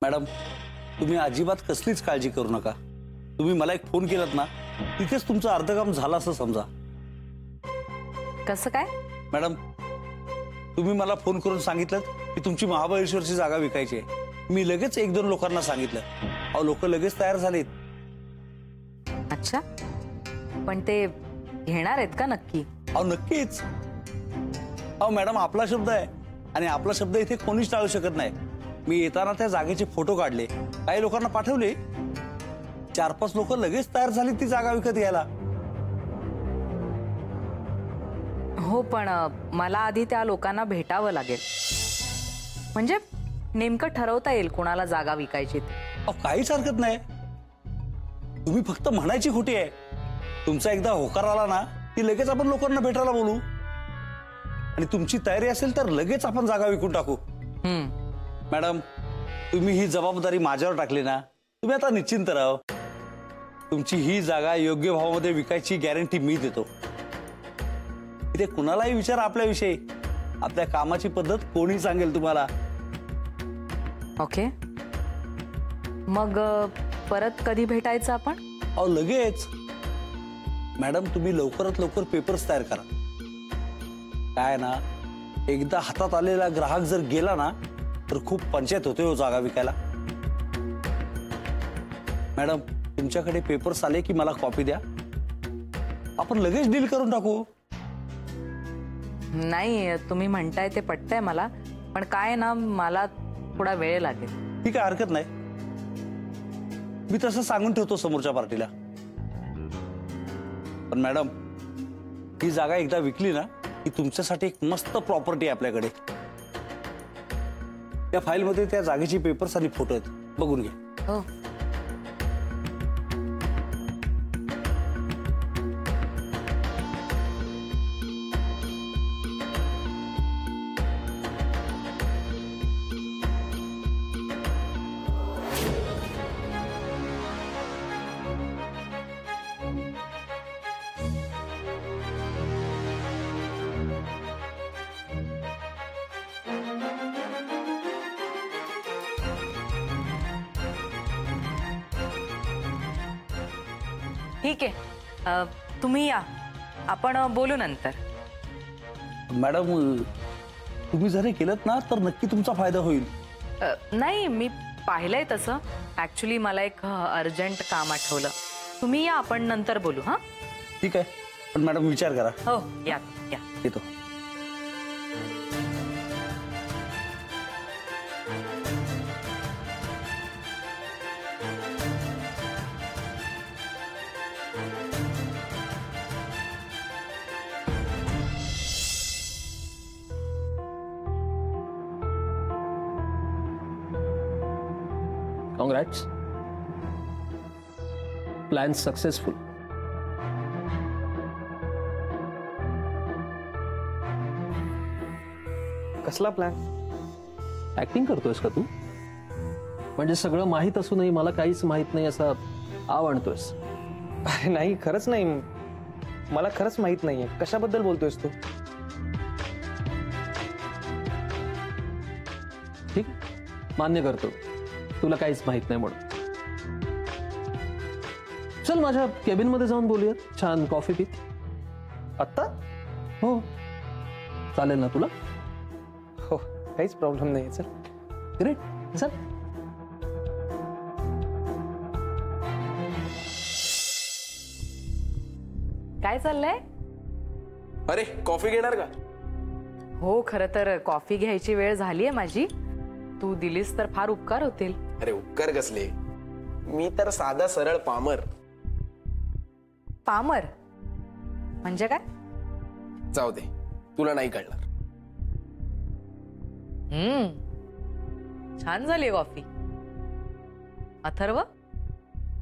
Madam, तुम्ही अजिबात कसलीच काळजी करू नका. तुम्ही मला एक फोन केलात ना, तिथेच तुमचं अर्ध काम झालं असं समजा. कसं काय? मॅडम, तुम्ही मला फोन करून सांगितलं की तुमची महाबळेश्वरची जागा विकायची आहे. मी लगेच 1-2 लोकांना सांगितलं. अहो, लोक लगेच तयार झालेत. अच्छा, पण ते घेणार आहेत का नक्की? अहो नक्कीच. अहो मॅडम, आपला शब्द आहे आणि आपला शब्द इथे कोणीच टाळू शकत नाही. मी येताना त्या जागेचे फोटो काढले, काही लोकांना पाठवले. 4-5 लोक लगेच तयार झाली ती जागा विकत घ्यायला. हो, पण मला आधी त्या लोकांना भेटावं लागेल, म्हणजे नेमकं ठरवता येईल कोणाला जागा विकायची. अहो काहीच हरकत नाही. तुम्ही फक्त म्हणायची खोटी आहे. तुमचा एकदा होकार आला ना की लगेच आपण लोकांना भेटायला बोलू आणि तुमची तयारी असेल तर लगेच आपण जागा विकून टाकू. मॅडम, तुम्ही ही जबाबदारी माझ्यावर टाकली ना, तुम्ही आता निश्चिंत राहा. तुमची ही जागा योग्य भावामध्ये विकायची गॅरंटी मी देतो. इथे कुणालाही विचारा आपल्याविषयी, आपल्या कामाची पद्धत कोणी सांगेल तुम्हाला. ओके, मग परत कधी भेटायचं आपण? अहो लगेच. मॅडम, तुम्ही लवकरात लवकर पेपर्स तयार करा. काय ना, एकदा हातात आलेला ग्राहक जर गेला ना तर खूप पंचायत होते हो जागा विकायला. मॅडम, तुमच्याकडे पेपर्स आले की मला कॉपी द्या, आपण लगेच डील करून टाकू. नाही, तुम्ही म्हणताय ते पटतंय मला, पण काय ना, मला थोडा वेळ लागेल. ठीक आहे, हरकत नाही. मी तसं सांगून ठेवतो समोरच्या पार्टीला. पण मॅडम, ही जागा एकदा विकली ना की तुमच्यासाठी एक मस्त प्रॉपर्टी आहे आपल्याकडे. त्या फाईलमध्ये त्या जागेची पेपर्स आणि फोटो आहेत, बघून घ्या. हो. ठीक आहे, तुम्ही या, आपण बोलू नंतर. मॅडम, तुम्ही जर हे केलं ना तर नक्की तुमचा फायदा होईल. नाही, मी पाहिलंय तसं. ऍक्च्युली मला एक अर्जंट काम आठवलं. तुम्ही या, आपण नंतर बोलू. हां, ठीक आहे. पण मॅडम विचार करा. हो, या या. येतो. Congrats. Plan successful. कसला प्लॅन? ऍक्टिंग करतोयस का तू? म्हणजे सगळं माहित असूनही मला काहीच माहित नाही असं आव आणतोयस? अरे नाही, खरंच नाही. मला खरंच माहित नाहीये. कशाबद्दल बोलतोयस तू? ठीक, मान्य करतो तुला काहीच माहित नाही म्हणून. चल माझ्या केबिन मध्ये जाऊन बोलूयात, छान कॉफी पीत. आत्ता? हो, चालेल ना तुला? हो, काहीच प्रॉब्लेम नाही. चल. ग्रेट, चल. काय चाललंय? अरे, कॉफी घेणार का? हो, खरं तर कॉफी घ्यायची वेळ झालीये माझी. तू दिलीस तर फार उपकार होतील. अरे उपकार कसले, मी तर साधा सरळ पामर. पामर म्हणजे काय? जाऊ दे, तुला नाही कळणार. छान झाली कॉफी. अथर्व,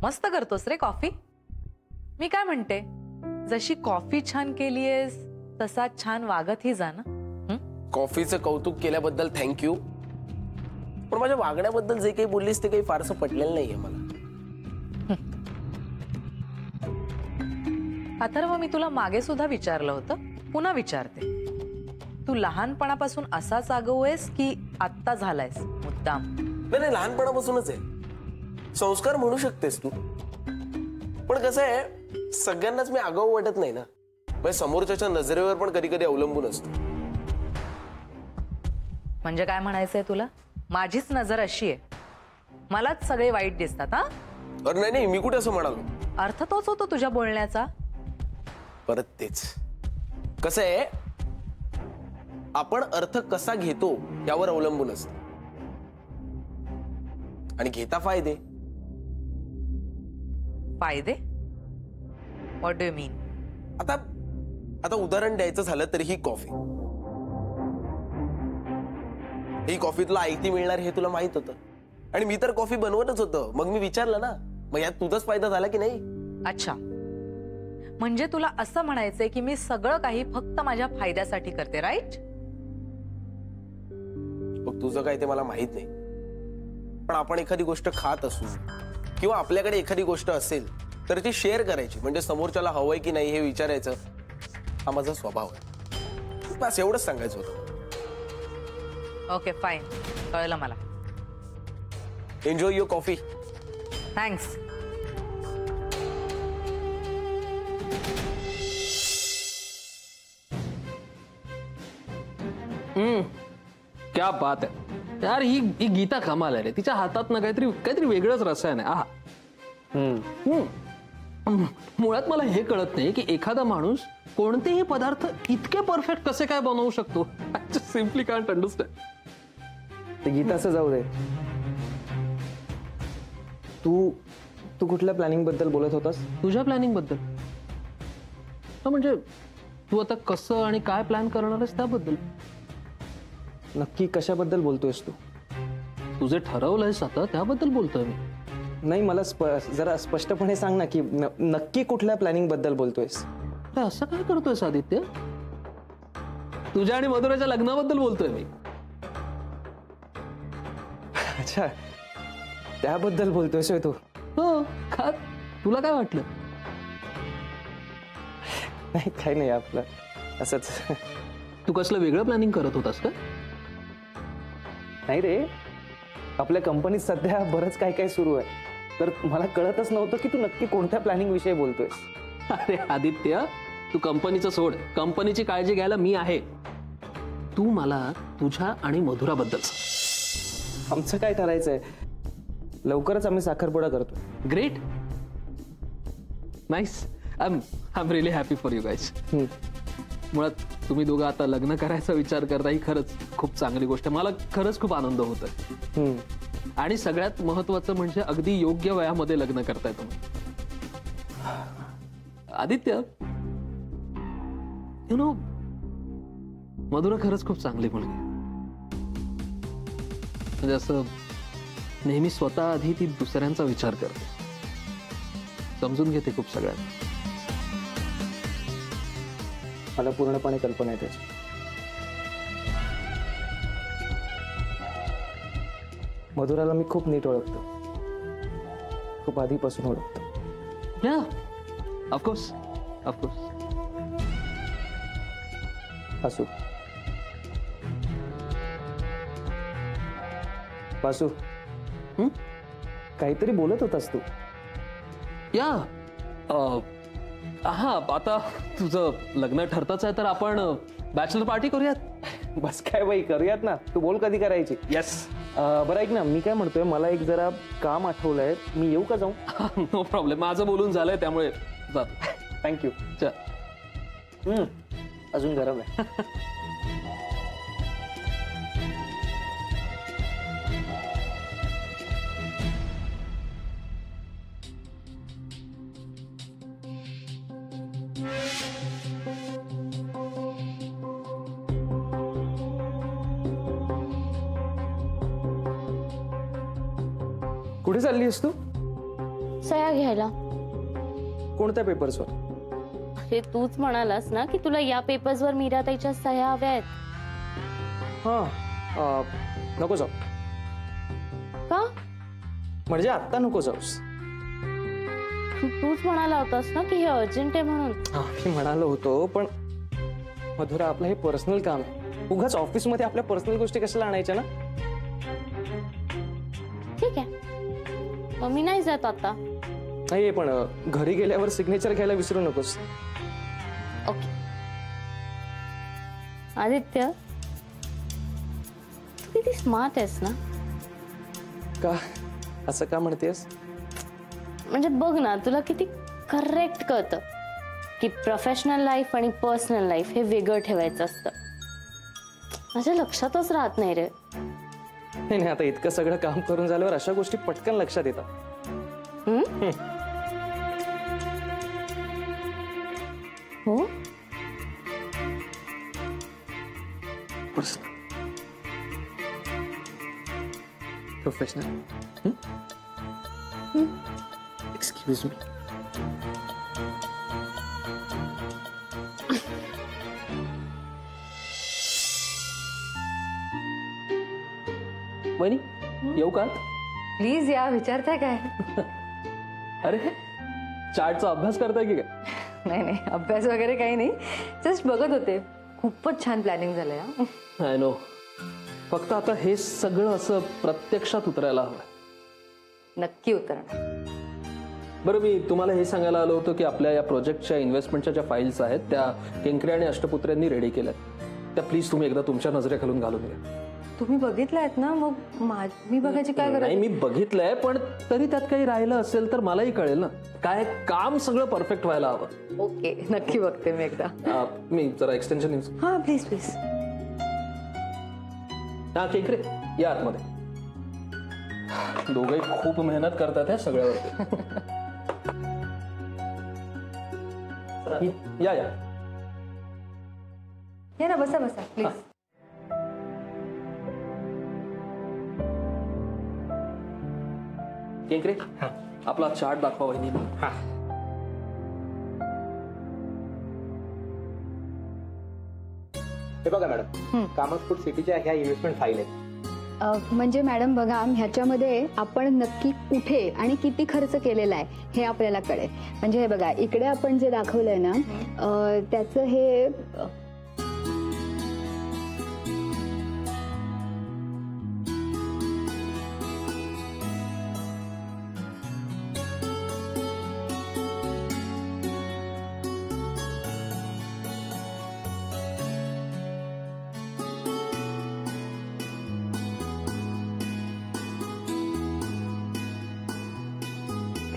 मस्त करतोस रे कॉफी. मी काय म्हणते, जशी कॉफी छान केलीयस तसा छान वागतही जा ना. कॉफीचं कौतुक केल्याबद्दल थँक्यू, पण माझ्या वागण्याबद्दल जे काही बोललीस ते काही फारसं पटलेलं नाहीये मला. अथर्व, मी तुला मागे सुद्धा विचारलं होतं, पुन्हा विचारते. तू लहानपणापासून असाच आगाऊ आहेस की आत्ता झालायस मुद्दाम? नाही, लहानपणापासूनच आहे. संस्कार म्हणू शकतेस तू, पण कसं आहे, सगळ्यांनाच मी आगाऊ वाटत नाही ना. म्हणजे समोरच्याच्या नजरेवर पण कधी कधी अवलंबून असतो. म्हणजे काय म्हणायचंय तुला? माझीच नजर अशी आहे, मलाच सगळे वाईट दिसतात हा? अरे नाही, मी कुठे असं म्हणालो. अर्थ तोच होतो तुझ्या बोलण्याचा. परत तेच. कसं आहे, आपण अर्थ कसा घेतो यावर अवलंबून असतो. आणि घेता फायदे. फायदे? व्हॉट डू यू मीन? आता उदाहरण द्यायचं झालं तर ही कॉफी. ही कॉफी तुला ऐकती मिळणार हे तुला माहित होतं, आणि मी तर कॉफी बनवतच होतं. मग मी विचारलं ना, मग यात तुझाच फायदा झाला की नाही? अच्छा, म्हणजे तुला असं म्हणायचंय की मी सगळं काही फक्त माझ्या फायद्यासाठी करते, राईट? मग तुझं काय ते मला माहित नाही, पण आपण एखादी गोष्ट खात असू किंवा आपल्याकडे एखादी गोष्ट असेल तर ती शेअर करायची. म्हणजे समोरच्याला हवंय की नाही हे विचारायचं, हा माझा स्वभाव आहे. बस एवढंच सांगायचं होतं. ओके फाईन, कळलं मला. Enjoy your coffee. थँक्स. क्या बात आहे यार. ही गीता कमाल आहे रे. तिच्या हातात ना काहीतरी वेगळंच रसायन आहे. मुळात मला हे कळत नाही की एखादा माणूस कोणतेही पदार्थ इतके परफेक्ट कसे काय बनवू शकतो. Simply can't understand. ते गीताचं जाऊ दे. तू कुठल्या प्लॅनिंग बद्दल बोलत होतास? तुझ्या प्लॅनिंग बद्दल. म्हणजे तू आता कसं आणि काय प्लॅन करणार आहेस त्याबद्दल. नक्की कशाबद्दल बोलतोयस तू? तुझे ठरवलंयस आता त्याबद्दल बोलतोय मी. नाही, मला जरा स्पष्टपणे सांग ना की नक्की कुठल्या प्लॅनिंग बद्दल बोलतोयस? असं काय करतोयस आदित्य? तुझ्या आणि मधुराच्या लग्नाबद्दल बोलतोय मी. अच्छा, त्याबद्दल बोलतोयस तू? हो. का? तुला काय वाटलं? नाही, काही नाही, आपलं असंच. तू कसलं वेगळं प्लॅनिंग करत होतास का? नाही रे, आपल्या कंपनीत सध्या बरंच काय सुरू आहे, तर मला कळतच नव्हतं की तू नक्की कोणत्या प्लॅनिंग विषयी बोलतोयस. अरे आदित्य, तू कंपनीचं सोड. कंपनीची काळजी घ्यायला मी आहे. तू मला तुझ्या आणि मधुराबद्दल. आमचं काय ठरायचंय, लवकरच आम्ही साखरपुडा करतो. Great, nice. I am really happy for you guys. मुळात तुम्ही दोघं आता लग्न करायचा विचार करता ही खरंच खूप चांगली गोष्ट आहे. मला खरंच खूप आनंद होतोय. आणि सगळ्यात महत्वाचं म्हणजे अगदी योग्य वयामध्ये लग्न करताय तुम्ही. आदित्य, यु नो, मधुरा खरंच खूप चांगली मुलगी. म्हणजे असं नेहमी स्वतः आधी ती दुसऱ्यांचा विचार करते, समजून घेते खूप सगळ्यांना. मला पूर्णपणे कल्पना आहे त्याची. मधुराला मी खूप नीट ओळखतो, खूप आधीपासून ओळखतो. या, ऑफकोर्स ऑफकोर्स. पासू, पासू, काहीतरी बोलत होतास तू. या, हा, आता तुझं लग्न ठरतच आहे तर आपण बॅचलर पार्टी करूयात. बस काय बाई, करूयात ना. तू बोल कधी करायची. येस. बरं ऐक ना, मी काय म्हणतोय, मला एक जरा काम आठवलंय. मी येऊ का जाऊ? No problem. माझं बोलून झालंय त्यामुळे जातो. थँक्यू. चल. अजून गरम आहे. कुठे चालली आहेस तू? सह्या घ्यायला. कोणत्या पेपर्सवर? हे तूच म्हणालास ना की तुला या पेपर्सवर मीराताईच्या सह्या हव्या आहेत. हा, नको जाऊ. का? म्हणजे आत्ता नको जाऊस. तूच म्हणाला होतास ना की हे अर्जंट आहे म्हणून. मी म्हणालो होतो, पण मधुरा, आपलं हे पर्सनल काम आहे. उगाच ऑफिसमध्ये आपल्या पर्सनल गोष्टी कशाला आणायच्या ना. ठीक आहे, मग मी नाही जात आता. नाही पण घरी गेल्यावर सिग्नेचर घ्यायला विसरू नकोस. ओके. आदित्य, तू किती स्मार्ट आहेस ना. का असं का म्हणतेस? म्हणजे बघ ना, तुला किती करेक्ट कळतं की प्रोफेशनल लाईफ आणि पर्सनल लाईफ हे वेगळं ठेवायचं असतं. माझ्या लक्षातच राहत नाही रे. नाही आता इतकं सगळं काम करून झाल्यावर अशा गोष्टी पटकन लक्षात येतात. हो, प्रोफेशनल. Excuse me. वहिनी येऊ का? प्लीज या, विचारताय काय? अरे चार्टचा अभ्यास करताय की काय? नाही नाही, अभ्यास वगैरे काही नाही, जस्ट बघत होते. खूपच छान प्लॅनिंग झालंय. I know. फक्त आता हे सगळं असं प्रत्यक्षात उतरायला हवं. नक्की उतरणार. बरं, मी तुम्हाला हे सांगायला आलो होतो की आपल्या या प्रोजेक्टच्या इन्व्हेस्टमेंटच्या ज्या फाईल्स आहेत त्या केंकरे आणि अष्टपुत्र्यांनी रेडी केल्यात. त्या प्लीज तुम्ही एकदा तुमच्या नजरेखालून घालून घ्या. तुम्ही बघितलायत ना, मग मी बघायची काय गरज? नाही, मी बघितलंय, पण तरी त्यात काही राहिलं असेल तर मलाही कळेल ना. काय काम सगळं परफेक्ट व्हायला हवं. ओके, नक्की बघते मी एकदा. मी जरा एक्सटेन्शन यूज. हा प्लीज प्लीज. हा केंकरे या आतमध्ये. दोघंही खूप मेहनत करतात ह्या सगळ्यावरती. या या या ना, बसा बसा प्लीज. केंकरे आपला चार्ट दाखवा वहिनी. हे बघा मॅडम, कामत फूड सिटीच्या ह्या इन्व्हेस्टमेंट फाईल आहेत. म्हणजे मॅडम बघा, ह्याच्यामध्ये आपण नक्की कुठे आणि किती खर्च केलेला आहे हे आपल्याला कळेल. म्हणजे हे बघा, इकडे आपण जे दाखवलंय ना, त्याचं हे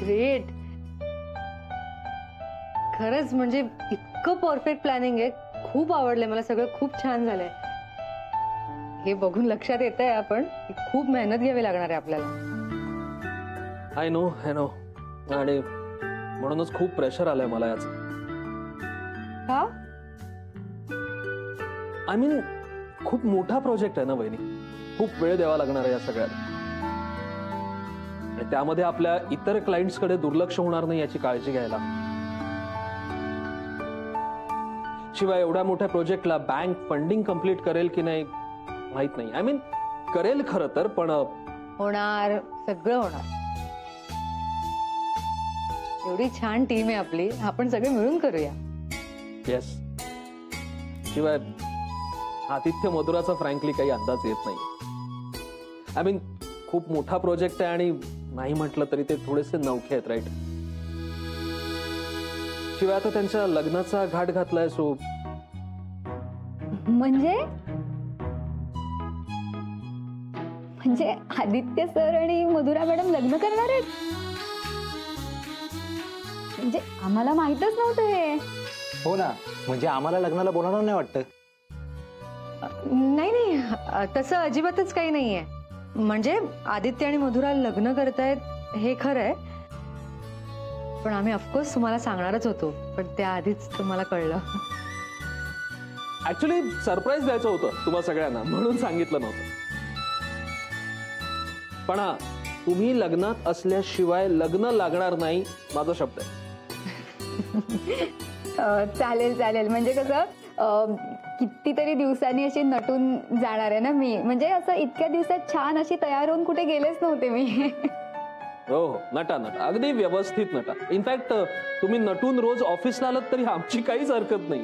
ग्रेट. खरंच म्हणजे इतकं परफेक्ट प्लॅनिंग आहे. खूप आवडलंय मला, सगळं खूप छान झालंय. हे बघून लक्षात येत आहे आपण की खूप मेहनत घ्यावी लागणार आहे आपल्याला. I know. आणि म्हणूनच खूप प्रेशर आलंय मला याच. का? आय मीन खूप मोठा प्रोजेक्ट आहे ना वहिनी. खूप वेळ द्यावा लागणार आहे या सगळ्यात. आणि त्यामध्ये आपल्या इतर क्लायंट्स कडे दुर्लक्ष होणार नाही याची काळजी घ्यायला. शिवाय एवढ्या मोठ्या प्रोजेक्टला बँक फंडिंग कम्प्लीट करेल की नाही माहित नाही. आय मीन करेल खरं तर, पण होणार, सगळं होणार. एवढी छान टीम आहे आपली, आपण सगळे मिळून करूया. येस. शिवाय आदित्य मधुराचा फ्रँकली काही अंदाज येत नाही. आय मीन खूप मोठा प्रोजेक्ट आहे आणि नाही म्हटलं तरी ते थोडेसे नवखे आहेत, राईट? शिवाय आता त्यांच्या लग्नाचा घाट घातलाय. सो म्हणजे आदित्य सर आणि मधुरा मॅडम लग्न करणार आहेत? म्हणजे आम्हाला माहितच नव्हतं हे. हो ना, म्हणजे आम्हाला लग्नाला बोलवणार नाही वाटतं. नाही नाही, तसं अजिबातच काही नाहीये. म्हणजे आदित्य आणि मधुरा लग्न करतायत हे खरं आहे, पण आम्ही ऑफकोर्स तुम्हाला सांगणारच होतो, पण त्याआधीच तुम्हाला कळलं. ऍक्च्युली सरप्राईज द्यायचं होतं तुम्हा सगळ्यांना, म्हणून सांगितलं नव्हतं. पण हा, तुम्ही लग्नात असल्याशिवाय लग्न लागणार नाही, माझा शब्द आहे. चालेल चालेल. म्हणजे कसं कितीतरी दिवसांनी अशी नटून जाणार आहे ना मी. म्हणजे असं इतक्या दिवसात छान अशी तयार होऊन कुठे गेलेच नव्हते मी. हो हो, नटा नटा, अगदी व्यवस्थित नटा. इनफॅक्ट तुम्ही नटून रोज ऑफिसला आलात तरी आमची काहीच हरकत नाही.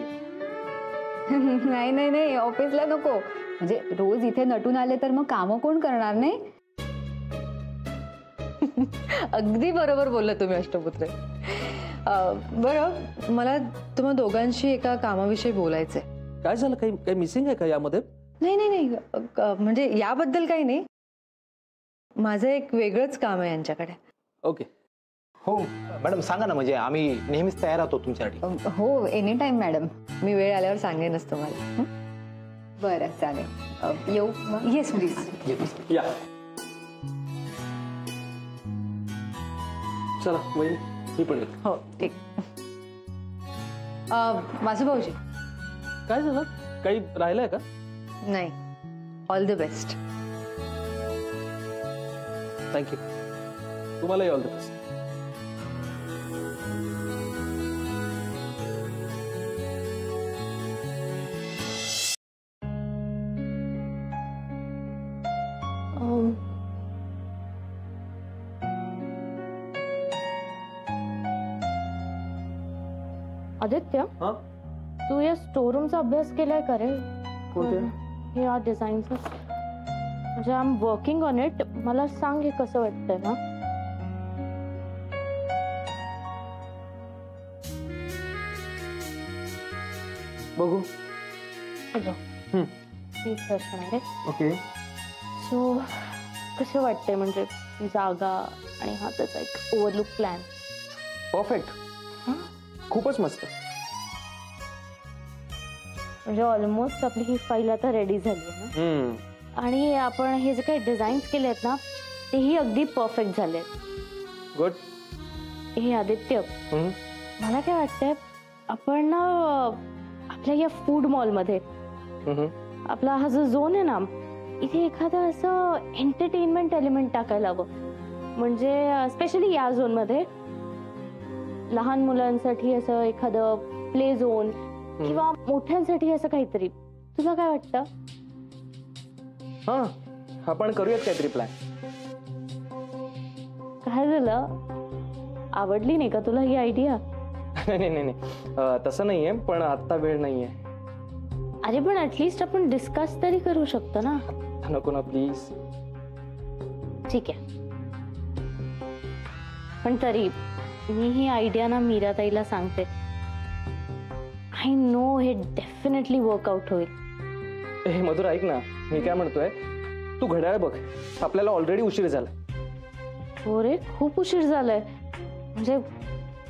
नाही नाही नाही, ऑफिसला नको. म्हणजे रोज इथे नटून आले तर मग कामं कोण करणार? नाही अगदी बरोबर बोलला तुम्ही अष्टपुत्रे. बरं, मला तुम्हा दोघांशी एका कामाविषयी बोलायचंय. काय झालं? काही मिसिंग आहे का यामध्ये? नाही नाही नाही, म्हणजे याबद्दल काही नाही. माझं एक वेगळंच काम आहे यांच्याकडे. ओके. हो मॅडम सांगा ना, म्हणजे आम्ही नेहमीच तयार होतो तुमच्यासाठी. हो, एनी टाइम मॅडम. मी वेळ आल्यावर सांगेनच तुम्हाला. हं? बरं चालेल. येऊ मग? Yes please. या चला वहिनी, मी पण येतो. हो ठीक. वासू भाऊजी. काय झालं? काही राहिलंय का? नाही, ऑल द बेस्ट. थँक्यू. तुम्हालाही ऑल द बेस्ट. आदित्य, हा? तू या स्टोरूमचा अभ्यास केलाय का रे? कोणत्या? या डिझाईनचा. म्हणजे I am working on it. मला सांग हे कसं वाटतंय ना. बघू. ही प्रश्न आहे रे. ओके. सो कसं वाटतंय, म्हणजे जागा आणि हा त्याचा एक ओव्हरलुक प्लॅन. परफेक्ट. खूपच मस्त. म्हणजे ऑलमोस्ट आपली ही फाईल आता रेडी झाली आहे ना. आणि आपण हे जे काही डिझाईन्स केले आहेत ना, तेही अगदी परफेक्ट झाले. गुड. हे आदित्य, मला काय वाटतंय, आपण ना आपल्या या फूड मॉलमध्ये आपला हा जो झोन आहे ना, इथे एखादं असं एंटरटेनमेंट एलिमेंट टाकायला हवं. म्हणजे स्पेशली या झोनमध्ये लहान मुलांसाठी असं एखादं प्ले झोन किंवा मोठ्यांसाठी असं काहीतरी. तुला काय वाटतं? हा, आपण करूयात काहीतरी प्लॅन. काय झालं, आवडली नाही का तुला ही आयडिया? नाही नाही नाही, तसं नाहीये, पण आता वेळ नाहीये. अरे पण ऍटलीस्ट आपण डिस्कस तरी करू शकतो ना. नको ना प्लीज. ठीक आहे, पण तरी मी ही आयडिया ना मीराताईला सांगते. आय नो हे डेफिनेटली वर्कआउट होईल. हे मधुर, ऐक ना, मी काय म्हणतोय, तू घड्याळ बघ. आपल्याला ऑलरेडी उशीर झाला. हो रे, खूप उशीर झालाय. म्हणजे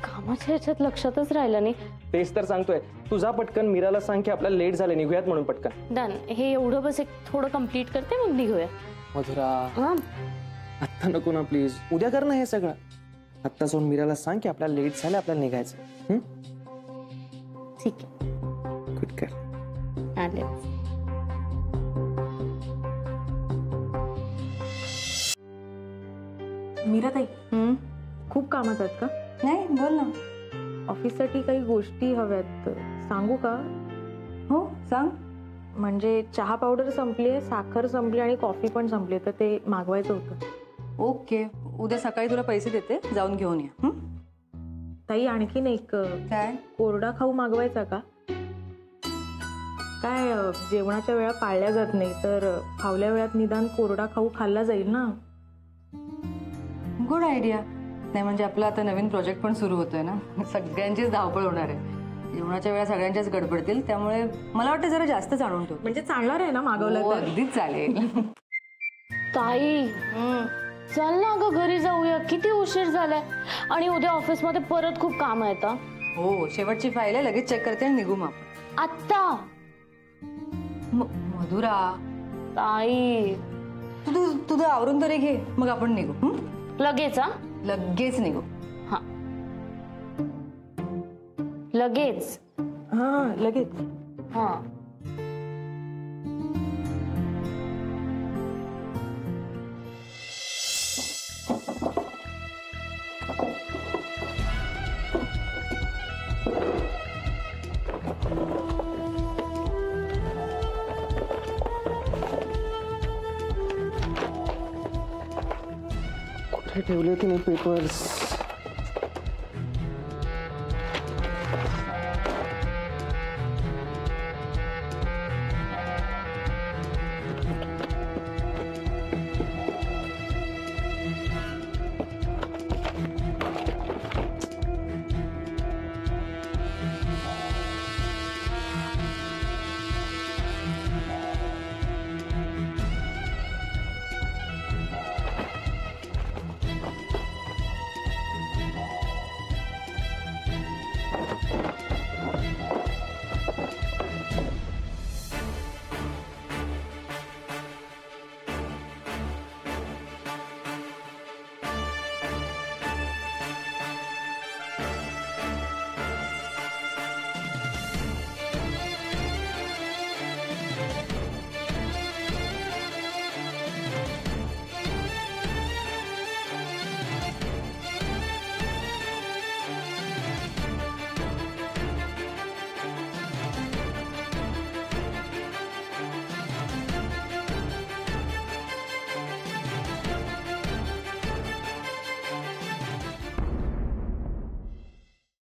कामाच्या ह्याच्यात लक्षातच राहिलं नाही. तेच तर सांगतोय. तू जा पटकन, मीराला सांग की आपल्याला लेट झाले, निघूयात म्हणून पटकन. डन. हे एवढं बस एक थोडं कम्प्लीट करते, मग निघूया. मधुरा, हा, आत्ता नको ना प्लीज. उद्या कर ना हे सगळं. आत्ता जाऊन मीराला सांग की आपल्याला लेट झालं, आपल्याला निघायचं. ठीक आहे. गुड कर. आले. मीराताई, खूप कामात आहेत का? नाही, बोल ना. ऑफिससाठी काही गोष्टी हव्यात, सांगू का? हो सांग. म्हणजे चहा पावडर संपली आहे, साखर संपली आणि कॉफी पण संपली, तर ते मागवायचं होतं. ओके, उद्या सकाळी तुला पैसे देते, जाऊन घेऊन ये. ताई, आणखीन एक काय? कोरडा खाऊ मागवायचा का? काय जेवणाच्या वेळा पाळल्या जात नाही, तर फावल्या वेळात निदान कोरडा खाऊ खाल्ला जाईल ना. Good idea. नाही म्हणजे आपला आता नवीन प्रोजेक्ट पण सुरू होतोय ना, सगळ्यांचीच धावपळ होणार आहे. जेवणाच्या वेळा सगळ्यांच्याच गडबडतील, त्यामुळे मला वाटतं जरा जास्तच आणून ठेव. म्हणजे चालणार आहे ना मागवलं तर? अगदीच चालेल. ताई, चल ना ग, घरी जाऊया. किती उशीर झालाय आणि उद्या ऑफिसमध्ये परत खूप काम आहेत. हो, शेवटची फाईल आहे, लगेच चेक करते आणि निघू मग. आत्ता? मधुरा ताई, तुझं आवरून तरी घे, मग आपण निघू. लगेच? लगेच निघू. हा, लगेच. हा, लगेच. हा. कुठे ठेवले की नाही पेपर्स?